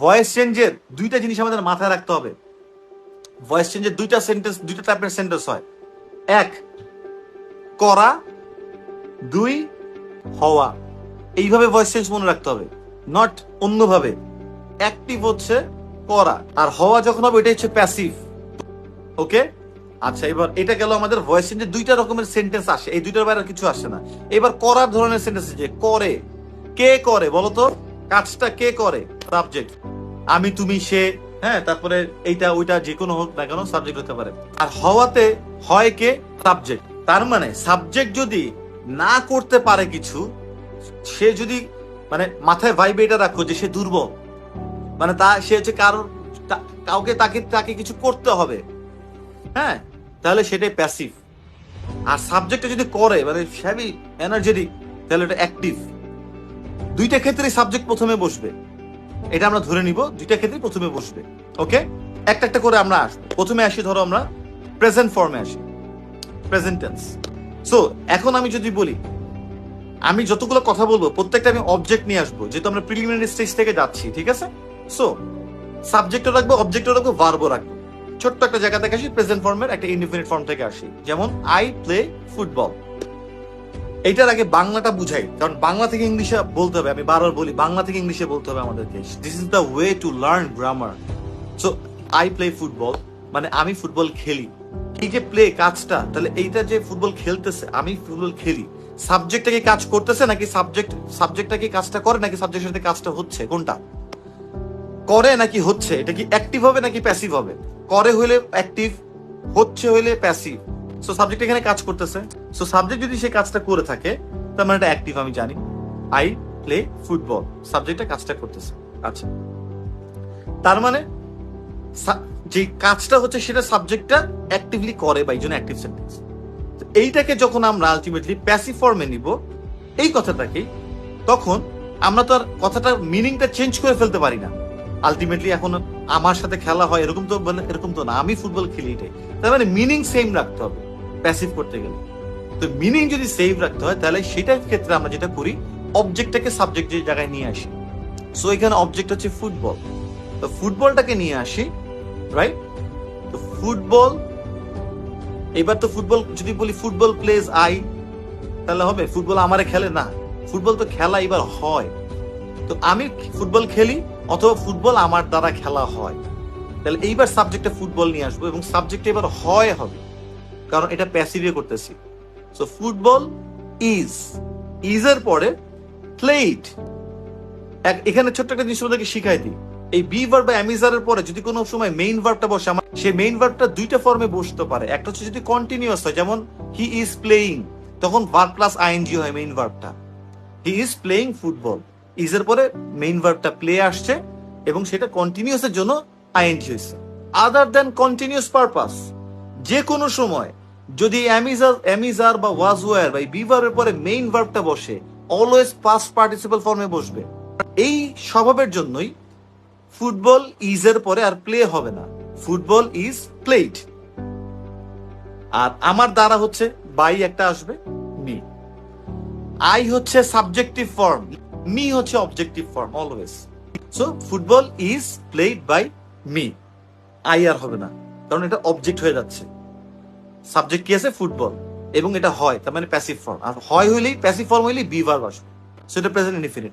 Voice চেঞ্জের দুইটা জিনিস আমাদের মাথায় রাখতে হবে। ভয়েস চেঞ্জের দুইটা টাইপের সেন্টেন্স হয়। এক, করা, দুই, হওয়া। এইভাবে ভয়েস চেঞ্জ মনে রাখতে হবে, নট অন্যভাবে। অ্যাক্টিভ হচ্ছে করা, আর হওয়া যখন হবে এটা হচ্ছে প্যাসিভ। ওকে, আচ্ছা, এবার এটা গেল আমাদের ভয়েস চেঞ্জের দুইটা রকমের সেন্টেন্স আসে, এই দুইটার বাইরে কিছু আসে না। এবার করার ধরনের সেন্টেন্স, যে করে, কে করে বলতো, কাজটা কে করে, সাবজেক্ট। আমি, তুমি, সে, হ্যাঁ, তারপরে এইটা ওইটা যে কোনো হোক না কেন সাবজেক্ট হতে পারে। আর হওয়াতে হয় কে, সাবজেক্ট। তার মানে সাবজেক্ট যদি না করতে পারে কিছু, সে যদি মানে মাথায় ভাইবে এটা রাখো যে সে দুর্বল, মানে সে হচ্ছে কাউকে তাকে কিছু করতে হবে, হ্যাঁ, তাহলে সেটাই প্যাসিভ। আর সাবজেক্টটা যদি করে মানে হেভি এনার্জেটিক, তাহলে এটা অ্যাক্টিভ। দুইটা ক্ষেত্রে সাবজেক্ট প্রথমে বসবে, এটা আমরা ধরে নিব, দুইটা ক্ষেত্রে প্রথমে বসবে। ওকে, একটা একটা করে আমরা আসবো। প্রথমে আসি, ধরো আমরা প্রেজেন্ট ফর্মে আসি, প্রেজেন্ট টেন্স। সো এখন আমি যদি বলি, আমি যতগুলো কথা বলবো প্রত্যেকটা আমি অবজেক্ট নিয়ে আসবো, যেহেতু আমরা প্রিলিমিনারি স্টেজ থেকে যাচ্ছি, ঠিক আছে? সো সাবজেক্টও রাখবো, অবজেক্টও রাখবো, ভার্বও রাখবো। ছোট্ট একটা জায়গা থেকে আসি, প্রেজেন্ট ফর্মের একটা ইনডিফিনিট ফর্ম থেকে আসি। যেমন আই প্লে ফুটবল, এইটার আগে বাংলাটা বুঝাই, কারণ বাংলা থেকে ইংলিশে বলতে হবে। আমি বারবার বলি, বাংলা থেকে ইংলিশে বলতে হবে আমাদেরকে। This is the way to learn grammar. So I play football মানে আমি ফুটবল খেলি। এই যে প্লে কাজটা, তাহলে এইটা যে ফুটবল খেলতেছে, আমি ফুটবল খেলি, সাবজেক্টটা কি কাজ করতেছে নাকি সাবজেক্টটা কি কাজটা করে নাকি সাবজেক্টের সাথে কাজটা হচ্ছে, কোনটা করে নাকি হচ্ছে? এটা কি অ্যাক্টিভ হবে নাকি প্যাসিভ হবে? করে হইলে অ্যাক্টিভ, হচ্ছে হইলে প্যাসিভ। সো সাবজেক্ট এখানে কাজ করতেছে। সো সাবজেক্ট যদি সে কাজটা করে থাকে, তার মানে এটা অ্যাক্টিভ, আমি জানি। আই প্লে ফুটবল, সাবজেক্টটা কাজটা করতেছে। আচ্ছা, তার মানে যে কাজটা হচ্ছে সেটা সাবজেক্টটা অ্যাক্টিভলি করে, বা এই জন্য অ্যাক্টিভ সেন্টেন্স। এইটাকে যখন আমরা আলটিমেটলি প্যাসিভ ফর্মে নিব, এই কথাটাকে, তখন আমরা তো আর কথাটার মিনিংটা চেঞ্জ করে ফেলতে পারি না। আলটিমেটলি এখন আমার সাথে খেলা হয় এরকম তো না, আমি ফুটবল খেলি, এটাই। তার মানে মিনিং সেম রাখতে হবে প্যাসিভ করতে গেলে। তো মিনিং যদি সেম রাখতে হয়, তাহলে সেটার ক্ষেত্রে আমরা যেটা করি, অবজেক্টটাকে সাবজেক্টের জায়গায় নিয়ে আসি। সো এখানে অবজেক্ট হচ্ছে ফুটবল, তো ফুটবলটাকে নিয়ে আসি, রাইট? তো ফুটবল, এবার তো ফুটবল যদি বলি ফুটবল প্লেজ আই, তাহলে হবে ফুটবল আমারে খেলে না, ফুটবল তো খেলা এবার হয়। তো আমি ফুটবল খেলি অথবা ফুটবল আমার দ্বারা খেলা হয়, তাহলে এইবার সাবজেক্টে ফুটবল নিয়ে আসবো এবং সাবজেক্টে এবার হয় হবে, কারণ এটা প্যাসিভে করতেছি। সো ফুটবল ইজ এর পরে প্লেড। এখানে ছোট্ট একটা জিনিস তোমাদেরকে শিখাই দিই, এই বি ভার্ব বা অ্যামিজারের পরে যদি কোনো সময় মেইন ভার্বটা বসে, আমার সেই মেইন ভার্বটা দুইটা ফর্মে বসতে পারে। একটা হচ্ছে যদি কন্টিনিউয়াস হয়, যেমন হি ইজ প্লেইং, তখন ভার্ব প্লাস আইএনজি হয় মেইন ভার্বটা। He is playing football, is এর পরে মেইন ভার্বটা প্লে আসছে এবং সেটা কন্টিনিউয়াস এর জন্য আইএনজি হয়েছে। আদার দেন কন্টিনিউয়াস পারপাস, যে কোনো সময় যদি অ্যামিজার বা ওয়াজ ওয়ার বা বি ভার্বের পরে মেইন ভার্বটা বসে, অলওয়েজ পাস্ট পার্টিসিপল ফর্মে বসবে। এই স্বভাবের জন্যই ফুটবল ইজ এর পরে আর প্লে হবে না, ফুটবল ইজ প্লেড। আর আমার দ্বারা হচ্ছে বাই একটা আসবে, মি। আই হচ্ছে সাবজেক্টিভ ফর্ম, মি হচ্ছে objective form always. So football is played by me, I আর হবে না, কারণ এটা অবজেক্ট হয়ে যাচ্ছে। সাবজেক্ট কি আছে, ফুটবল, এবং এটা হয়, তার মানে প্যাসিভ ফর্ম। আর হয় হইলেই, প্যাসিভ ফর্ম হইলেই বি ভার্ব আসবে, সেটা প্রেজেন্ট ইনডিফিনিট।